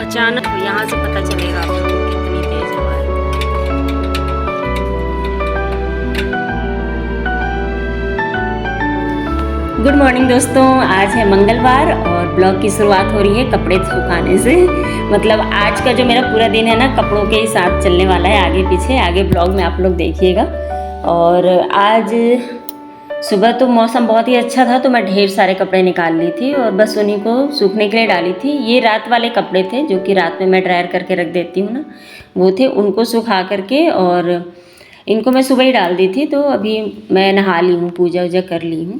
अचानक यहाँ से पता चलेगा आप लोगों को कितनी तेज हवा है। गुड मॉर्निंग दोस्तों, आज है मंगलवार और ब्लॉग की शुरुआत हो रही है कपड़े सुखाने से। मतलब आज का जो मेरा पूरा दिन है ना कपड़ों के ही साथ चलने वाला है, आगे पीछे आगे ब्लॉग में आप लोग देखिएगा। और आज सुबह तो मौसम बहुत ही अच्छा था तो मैं ढेर सारे कपड़े निकाल ली थी और बस उन्हीं को सूखने के लिए डाली थी। ये रात वाले कपड़े थे जो कि रात में मैं ड्रायर करके रख देती हूँ ना, वो थे। उनको सुखा करके और इनको मैं सुबह ही डाल दी थी। तो अभी मैं नहा ली हूँ, पूजा वूजा कर ली हूँ।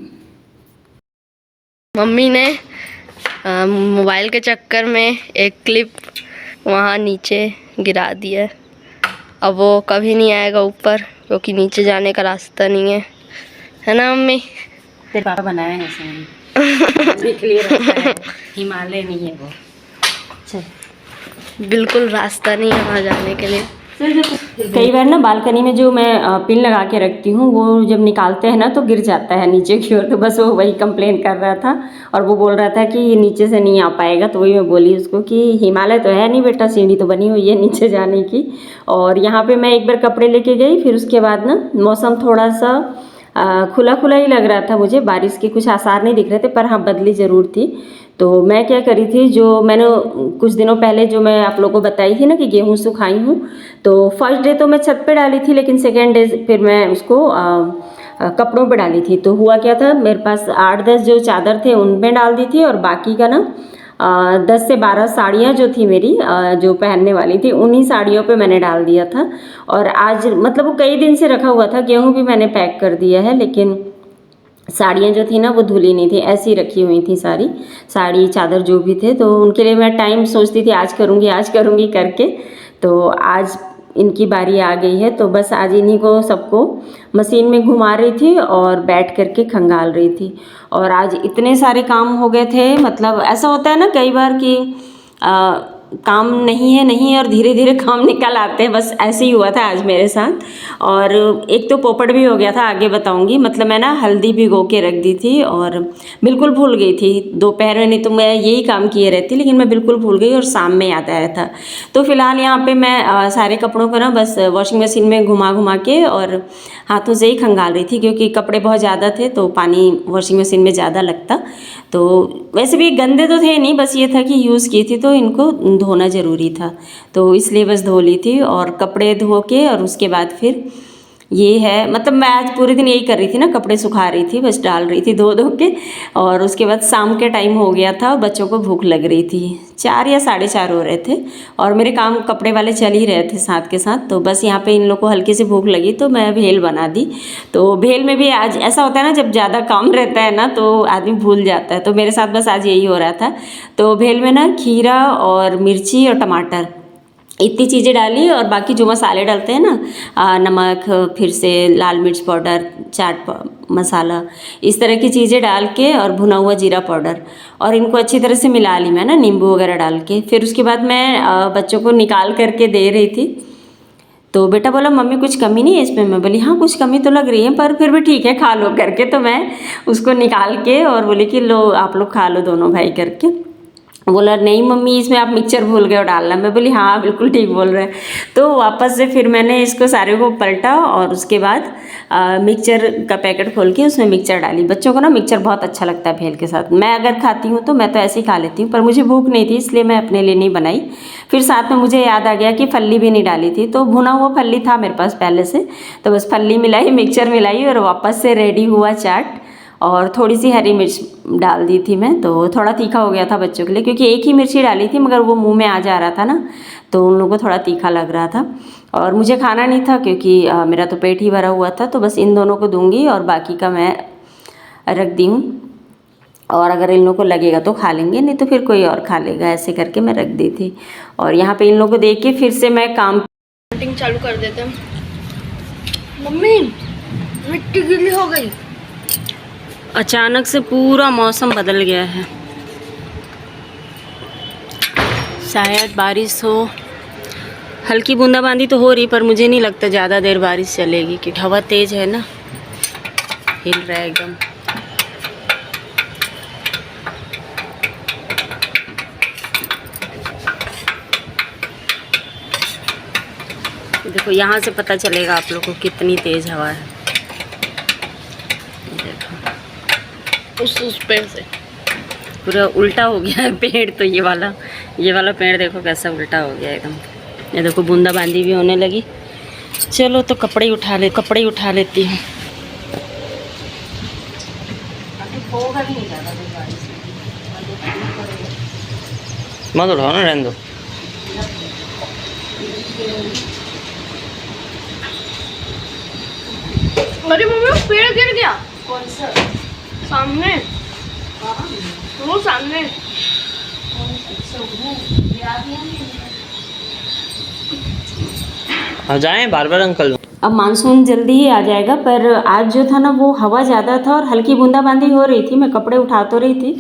मम्मी ने मोबाइल के चक्कर में एक क्लिप वहाँ नीचे गिरा दिया है। अब वो कभी नहीं आएगा ऊपर क्योंकि नीचे जाने का रास्ता नहीं है ना मम्मी? तेरे पापा बनाए हैं ऐसे के लिए रास्ता है, हिमालय नहीं है वो। चल, बिल्कुल रास्ता नहीं है वहाँ जाने के लिए। कई बार ना बालकनी में जो मैं पिन लगा के रखती हूँ वो जब निकालते हैं ना तो गिर जाता है नीचे की ओर। तो बस वो वही कंप्लेन कर रहा था और वो बोल रहा था कि नीचे से नहीं आ पाएगा। तो वही मैं बोली उसको कि हिमालय तो है नहीं बेटा, सीढ़ी तो बनी हुई है नीचे जाने की। और यहाँ पे मैं एक बार कपड़े लेके गई, फिर उसके बाद ना मौसम थोड़ा सा खुला खुला ही लग रहा था मुझे, बारिश के कुछ आसार नहीं दिख रहे थे, पर हाँ बदली ज़रूर थी। तो मैं क्या करी थी, जो मैंने कुछ दिनों पहले जो मैं आप लोगों को बताई थी ना कि गेहूँ सुखाई हूँ, तो फर्स्ट डे तो मैं छत पे डाली थी, लेकिन सेकेंड डे फिर मैं उसको कपड़ों पे डाली थी। तो हुआ क्या था, मेरे पास 8-10 जो चादर थे उन पे डाल दी थी और बाकी का ना 10 से 12 साड़ियाँ जो थी मेरी जो पहनने वाली थी उन्हीं साड़ियों पे मैंने डाल दिया था। और आज मतलब वो कई दिन से रखा हुआ था, गेहूँ भी मैंने पैक कर दिया है, लेकिन साड़ियाँ जो थी ना वो धुली नहीं थी, ऐसी रखी हुई थी सारी साड़ी चादर जो भी थे। तो उनके लिए मैं टाइम सोचती थी आज करूँगी करके। तो आज इनकी बारी आ गई है, तो बस आज इन्हीं को सबको मशीन में घुमा रही थी और बैठ करके खंगाल रही थी। और आज इतने सारे काम हो गए थे, मतलब ऐसा होता है ना कई बार कि काम नहीं है और धीरे धीरे काम निकल आते हैं। बस ऐसे ही हुआ था आज मेरे साथ। और एक तो पोपट भी हो गया था, आगे बताऊंगी। मतलब मैं ना हल्दी भिगो के रख दी थी और बिल्कुल भूल गई थी दोपहर में, नहीं तो मैं यही काम किए रहती, लेकिन मैं बिल्कुल भूल गई और शाम में याद आया था। तो फिलहाल यहाँ पे मैं सारे कपड़ों को ना बस वॉशिंग मशीन में घुमा के और हाथों से ही खंगाल रही थी, क्योंकि कपड़े बहुत ज़्यादा थे तो पानी वॉशिंग मशीन में ज़्यादा लगता। तो वैसे भी गंदे तो थे नहीं, बस ये था कि यूज़ की थी तो इनको धोना ज़रूरी था, तो इसलिए बस धो ली थी। और कपड़े धो के और उसके बाद फिर ये है, मतलब मैं आज पूरे दिन यही कर रही थी ना, कपड़े सुखा रही थी, बस डाल रही थी धो के। और उसके बाद शाम के टाइम हो गया था और बच्चों को भूख लग रही थी, 4 या 4:30 हो रहे थे और मेरे काम कपड़े वाले चल ही रहे थे साथ के साथ। तो बस यहाँ पे इन लोग को हल्की सी भूख लगी तो मैं भेल बना दी। तो भेल में भी आज ऐसा होता है ना, जब ज़्यादा काम रहता है ना तो आदमी भूल जाता है, तो मेरे साथ बस आज यही हो रहा था। तो भेल में ना खीरा और मिर्ची और टमाटर इतनी चीज़ें डाली और बाकी जो मसाले डालते हैं ना, नमक, फिर से लाल मिर्च पाउडर, चाट मसाला, इस तरह की चीज़ें डाल के और भुना हुआ जीरा पाउडर, और इनको अच्छी तरह से मिला ली मैं ना नींबू वगैरह डाल के। फिर उसके बाद मैं बच्चों को निकाल करके दे रही थी। तो बेटा बोला मम्मी कुछ कमी नहीं है इसमें? मैं बोली हाँ कुछ कमी तो लग रही है, पर फिर भी ठीक है खा लो करके। तो मैं उसको निकाल के और बोली कि लो आप लोग खा लो दोनों भाई करके। बोला नहीं मम्मी इसमें आप मिक्सचर भूल गए हो डालना। मैं बोली हाँ बिल्कुल ठीक बोल रहे हैं। तो वापस से फिर मैंने इसको सारे को पलटा और उसके बाद मिक्सचर का पैकेट खोल के उसमें मिक्सचर डाली। बच्चों को ना मिक्सचर बहुत अच्छा लगता है भेल के साथ। मैं अगर खाती हूँ तो मैं तो ऐसे ही खा लेती हूँ, पर मुझे भूख नहीं थी इसलिए मैं अपने लिए नहीं बनाई। फिर साथ में मुझे याद आ गया कि फल्ली भी नहीं डाली थी, तो भुना हुआ फल्ली था मेरे पास पहले से, तो बस फल्ली मिलाई, मिक्सचर मिलाई और वापस से रेडी हुआ चाट। और थोड़ी सी हरी मिर्च डाल दी थी मैं, तो थोड़ा तीखा हो गया था बच्चों के लिए, क्योंकि एक ही मिर्ची डाली थी मगर वो मुंह में आ जा रहा था ना, तो उन लोगों को थोड़ा तीखा लग रहा था। और मुझे खाना नहीं था क्योंकि मेरा तो पेट ही भरा हुआ था, तो बस इन दोनों को दूंगी और बाकी का मैं रख दी हूँ। और अगर इन लोगों को लगेगा तो खा लेंगे, नहीं तो फिर कोई और खा लेगा, ऐसे करके मैं रख दी थी। और यहाँ पे इन लोगों को देख के फिर से मैं काम चालू कर देते हैं। मम्मी मिट्टी गीली हो गई, अचानक से पूरा मौसम बदल गया है, शायद बारिश हो। हल्की बूंदाबांदी तो हो रही, पर मुझे नहीं लगता ज़्यादा देर बारिश चलेगी, क्योंकि हवा तेज़ है ना, हिल रहा है एकदम। देखो यहाँ से पता चलेगा आप लोग को कितनी तेज़ हवा है। देखो उस पेड़ से पूरा उल्टा हो गया है पेड़। तो ये वाला पेड़ देखो कैसा उल्टा हो गया एकदम। ये देखो बूंदाबांदी भी होने लगी। चलो तो कपड़े ही उठा लेती हूँ। मत उठाओ ना, रहने दो। अरे मम्मी पेड़ गिर गया। कौन सा? सामने वो सामने। हाँ जाएं बार बार अंकल। अब मानसून जल्दी ही आ जाएगा, पर आज जो था ना वो हवा ज़्यादा था और हल्की बूंदाबांदी हो रही थी। मैं कपड़े उठा तो रही थी,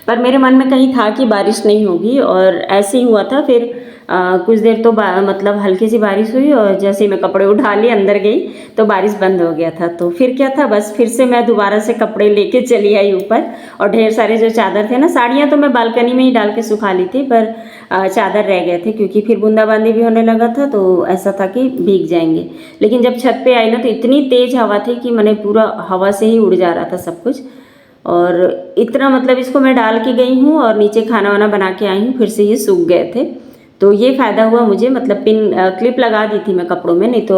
पर मेरे मन में कहीं था कि बारिश नहीं होगी, और ऐसे ही हुआ था। फिर कुछ देर तो मतलब हल्की सी बारिश हुई, और जैसे ही मैं कपड़े उठा लिए अंदर गई तो बारिश बंद हो गया था। तो फिर क्या था, बस फिर से मैं दोबारा से कपड़े लेके चली आई ऊपर। और ढेर सारे जो चादर थे ना, साड़ियाँ तो मैं बालकनी में ही डाल के सुखा ली थी, पर चादर रह गए थे क्योंकि फिर बूंदाबांदी भी होने लगा था, तो ऐसा था कि भीग जाएंगे। लेकिन जब छत पे आई ना तो इतनी तेज़ हवा थी कि मैंने पूरा हवा से ही उड़ जा रहा था सब कुछ। और इतना मतलब इसको मैं डाल के गई हूँ और नीचे खाना वाना बना के आई हूँ, फिर से ये सूख गए थे। तो ये फ़ायदा हुआ मुझे, मतलब क्लिप लगा दी थी मैं कपड़ों में, नहीं तो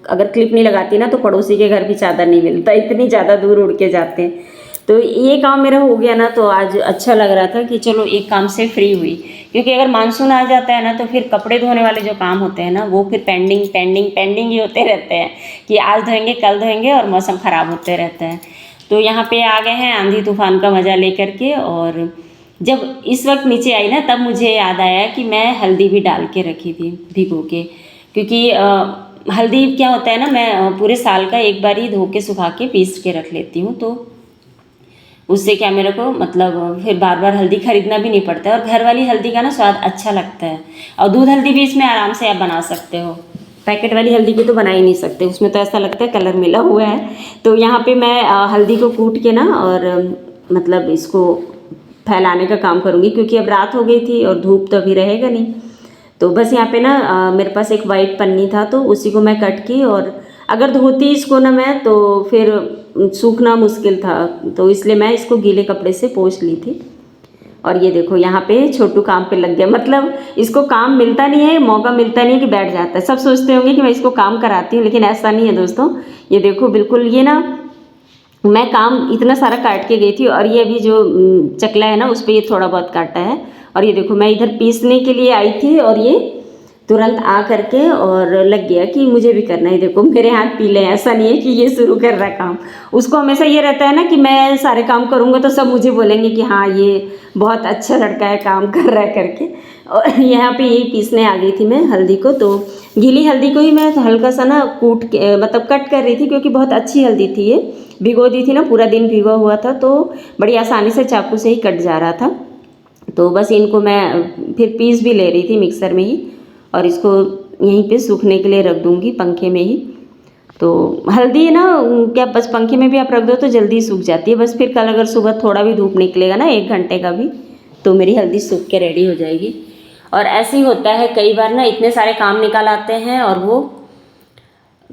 अगर क्लिप नहीं लगाती ना तो पड़ोसी के घर भी चादर नहीं मिलता, इतनी ज़्यादा दूर उड़ के जाते हैं। तो ये काम मेरा हो गया ना, तो आज अच्छा लग रहा था कि चलो एक काम से फ्री हुई। क्योंकि अगर मानसून आ जाता है ना तो फिर कपड़े धोने वाले जो काम होते हैं ना वो फिर पेंडिंग ही होते रहते हैं कि आज धोएंगे कल धोएंगे, और मौसम ख़राब होते रहता है। तो यहाँ पे आ गए हैं आंधी तूफान का मज़ा लेकर के। और जब इस वक्त नीचे आई ना तब मुझे याद आया कि मैं हल्दी भी डाल के रखी थी भिगो के। क्योंकि हल्दी क्या होता है ना, मैं पूरे साल का एक बार ही धो के सुखा के पीस के रख लेती हूँ, तो उससे क्या मेरे को मतलब फिर बार बार हल्दी खरीदना भी नहीं पड़ता है। और घर वाली हल्दी का ना स्वाद अच्छा लगता है। और दूध हल्दी भी इसमें आराम से आप बना सकते हो, पैकेट वाली हल्दी की तो बना ही नहीं सकते, उसमें तो ऐसा लगता है कलर मिला हुआ है। तो यहाँ पे मैं हल्दी को कूट के ना और मतलब इसको फैलाने का काम करूँगी, क्योंकि अब रात हो गई थी और धूप तो अभी रहेगा नहीं। तो बस यहाँ पे ना मेरे पास एक वाइट पन्नी था, तो उसी को मैं कट की, और अगर धोती इसको ना मैं तो फिर सूखना मुश्किल था, तो इसलिए मैं इसको गीले कपड़े से पोंछ ली थी। और ये देखो यहाँ पे छोटू काम पे लग गया। मतलब इसको काम मिलता नहीं है, मौका मिलता नहीं है कि बैठ जाता है। सब सोचते होंगे कि मैं इसको काम कराती हूँ, लेकिन ऐसा नहीं है दोस्तों। ये देखो बिल्कुल, ये ना मैं काम इतना सारा काट के गई थी, और ये अभी जो चकला है ना उस पर ये थोड़ा बहुत काटा है। और ये देखो मैं इधर पीसने के लिए आई थी और ये तुरंत आ करके और लग गया कि मुझे भी करना है। देखो मेरे हाथ पीले हैं, ऐसा नहीं है कि ये शुरू कर रहा है काम। उसको हमेशा ये रहता है ना कि मैं सारे काम करूँगा तो सब मुझे बोलेंगे कि हाँ ये बहुत अच्छा लड़का है, काम कर रहा है करके। और यहाँ पे यही पीसने आ गई थी मैं हल्दी को। तो गीली हल्दी को ही मैं हल्का सा ना कूट के मतलब कट कर रही थी, क्योंकि बहुत अच्छी हल्दी थी ये, भिगो दी थी ना, पूरा दिन भिगो हुआ था, तो बड़ी आसानी से चाकू से ही कट जा रहा था। तो बस इनको मैं फिर पीस भी ले रही थी मिक्सर में ही, और इसको यहीं पे सूखने के लिए रख दूँगी पंखे में ही। तो हल्दी ना क्या बस पंखे में भी आप रख दो तो जल्दी सूख जाती है। बस फिर कल अगर सुबह थोड़ा भी धूप निकलेगा ना 1 घंटे का भी, तो मेरी हल्दी सूख के रेडी हो जाएगी। और ऐसे ही होता है कई बार ना, इतने सारे काम निकल आते हैं और वो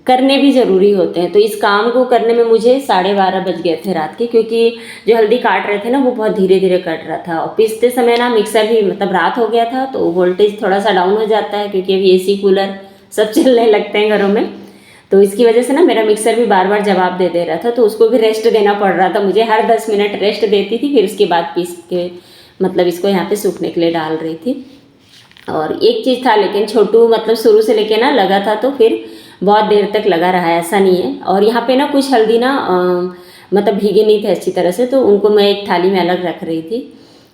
करने भी ज़रूरी होते हैं। तो इस काम को करने में मुझे 12:30 बज गए थे रात के, क्योंकि जो हल्दी काट रहे थे ना वो बहुत धीरे धीरे कट रहा था। और पीसते समय ना मिक्सर भी मतलब रात हो गया था, तो वोल्टेज थोड़ा सा डाउन हो जाता है, क्योंकि अभी AC कूलर सब चलने लगते हैं घरों में। तो इसकी वजह से ना मेरा मिक्सर भी बार बार जवाब दे रहा था, तो उसको भी रेस्ट देना पड़ रहा था मुझे। हर 10 मिनट रेस्ट देती थी, फिर उसके बाद पीस के मतलब इसको यहाँ पे सूखने के लिए डाल रही थी। और एक चीज़ था, लेकिन छोटू मतलब शुरू से लेके ना लगा था, तो फिर बहुत देर तक लगा रहा है, ऐसा नहीं है। और यहाँ पे ना कुछ हल्दी ना मतलब भीगे नहीं थे अच्छी तरह से, तो उनको मैं एक थाली में अलग रख रही थी।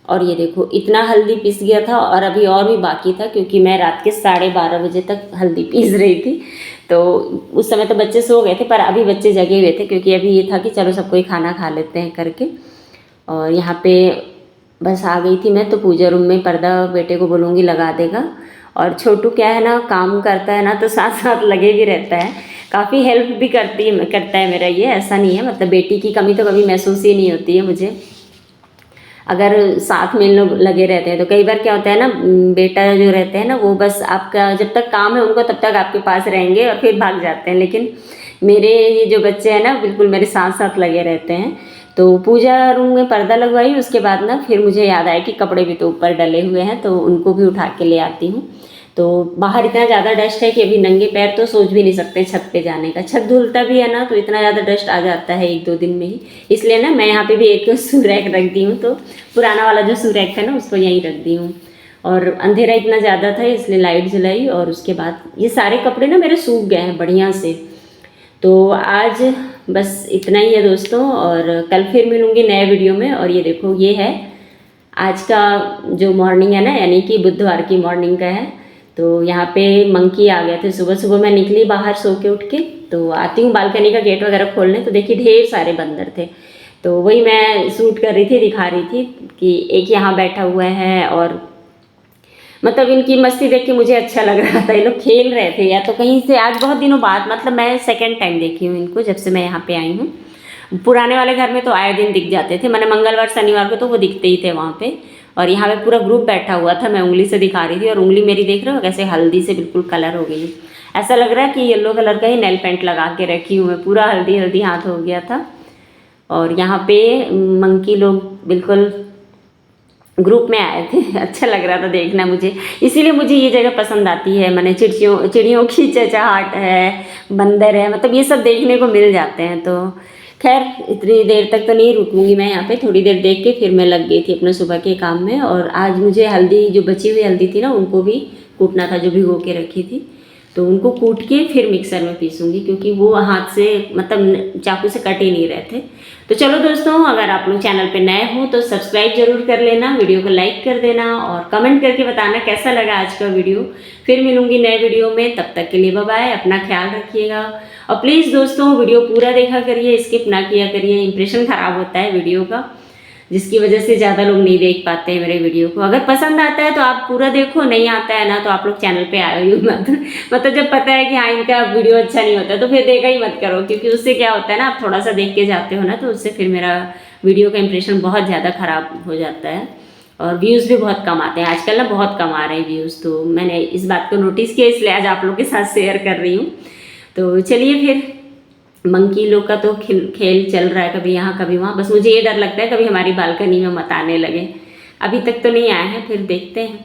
और ये देखो इतना हल्दी पीस गया था, और अभी और भी बाकी था, क्योंकि मैं रात के 12:30 बजे तक हल्दी पीस रही थी। तो उस समय तो बच्चे सो गए थे, पर अभी बच्चे जगे हुए थे, क्योंकि अभी ये था कि चलो सब कोई खाना खा लेते हैं करके। और यहाँ पे बस आ गई थी मैं, तो पूजा रूम में पर्दा बेटे को बोलूँगी लगा देगा। और छोटू क्या है ना, काम करता है ना तो साथ साथ लगे भी रहता है, काफ़ी हेल्प भी करता है मेरा ये, ऐसा नहीं है। मतलब बेटी की कमी तो कभी महसूस ही नहीं होती है मुझे। अगर साथ में इन लोग लगे रहते हैं तो कई बार क्या होता है ना, बेटा जो रहते हैं ना वो बस आपका जब तक काम है उनको तब तक आपके पास रहेंगे और फिर भाग जाते हैं, लेकिन मेरे ये जो बच्चे हैं ना बिल्कुल मेरे साथ साथ लगे रहते हैं। तो पूजा रूम में पर्दा लगवाई, उसके बाद ना फिर मुझे याद आया कि कपड़े भी तो ऊपर डले हुए हैं, तो उनको भी उठा के ले आती हूँ। तो बाहर इतना ज़्यादा डस्ट है कि अभी नंगे पैर तो सोच भी नहीं सकते छत पे जाने का। छत धुलता भी है ना तो इतना ज़्यादा डस्ट आ जाता है 1-2 दिन में ही, इसलिए ना मैं यहाँ पे भी एक सूरैक रख दी हूँ। तो पुराना वाला जो सूरैक है ना उसको यहीं रख दी हूँ। और अंधेरा इतना ज़्यादा था इसलिए लाइट जलाई, और उसके बाद ये सारे कपड़े ना मेरे सूख गए हैं बढ़िया से। तो आज बस इतना ही है दोस्तों, और कल फिर मिलूँगी नए वीडियो में। और ये देखो ये है आज का जो मॉर्निंग है ना, यानी कि बुधवार की मॉर्निंग का है। तो यहाँ पे मंकी आ गए थे। सुबह सुबह मैं निकली बाहर सो के उठ के, तो आती हूँ बालकनी का गेट वगैरह खोलने, तो देखिए ढेर सारे बंदर थे। तो वही मैं शूट कर रही थी, दिखा रही थी कि एक यहाँ बैठा हुआ है, और मतलब इनकी मस्ती देख के मुझे अच्छा लग रहा था। ये लोग खेल रहे थे या तो कहीं से, आज बहुत दिनों बाद, मतलब मैं सेकेंड टाइम देखी हूँ इनको जब से मैं यहाँ पे आई हूँ। पुराने वाले घर में तो आए दिन दिख जाते थे, मैंने मंगलवार शनिवार को तो वो दिखते ही थे वहाँ पे। और यहाँ पे पूरा ग्रुप बैठा हुआ था, मैं उंगली से दिखा रही थी, और उंगली मेरी देख रहे हो कैसे हल्दी से बिल्कुल कलर हो गई। ऐसा लग रहा है कि येलो कलर का ही नेल पेंट लगा के रखी हूँ मैं, पूरा हल्दी हल्दी हाथ हो गया था। और यहाँ पे मंकी लोग बिल्कुल ग्रुप में आए थे। अच्छा लग रहा था देखना मुझे, इसीलिए मुझे ये जगह पसंद आती है। मैंने चिड़ियों की चहचहाट है, बंदर है, मतलब ये सब देखने को मिल जाते हैं। तो खैर इतनी देर तक तो नहीं रुकूंगी मैं यहाँ पे, थोड़ी देर देख के फिर मैं लग गई थी अपने सुबह के काम में। और आज मुझे हल्दी, जो बची हुई हल्दी थी ना उनको भी कूटना था, जो भिगो के रखी थी, तो उनको कूट के फिर मिक्सर में पीसूंगी, क्योंकि वो हाथ से मतलब चाकू से कट ही नहीं रहे थे। तो चलो दोस्तों, अगर आप लोग चैनल पे नए हो तो सब्सक्राइब जरूर कर लेना, वीडियो को लाइक कर देना, और कमेंट करके बताना कैसा लगा आज का वीडियो। फिर मिलूंगी नए वीडियो में, तब तक के लिए बाय बाय, अपना ख्याल रखिएगा। और प्लीज़ दोस्तों वीडियो पूरा देखा करिए, स्किप ना किया करिए, इंप्रेशन ख़राब होता है वीडियो का, जिसकी वजह से ज़्यादा लोग नहीं देख पाते हैं मेरे वीडियो को। अगर पसंद आता है तो आप पूरा देखो, नहीं आता है ना तो आप लोग चैनल पे आए ही मत। मतलब जब पता है कि हाँ इनका वीडियो अच्छा नहीं होता तो फिर देखा ही मत करो, क्योंकि उससे क्या होता है ना, आप थोड़ा सा देख के जाते हो ना, तो उससे फिर मेरा वीडियो का इंप्रेशन बहुत ज़्यादा ख़राब हो जाता है, और व्यूज़ भी बहुत कम आते हैं आजकल ना, बहुत कम आ रहे हैं व्यूज़। तो मैंने इस बात को नोटिस किया, इसलिए आज आप लोग के साथ शेयर कर रही हूँ। तो चलिए फिर, मंकी लोग का तो खेल चल रहा है, कभी यहाँ कभी वहाँ। बस मुझे ये डर लगता है कभी हमारी बालकनी में मत आने लगे। अभी तक तो नहीं आए हैं, फिर देखते हैं।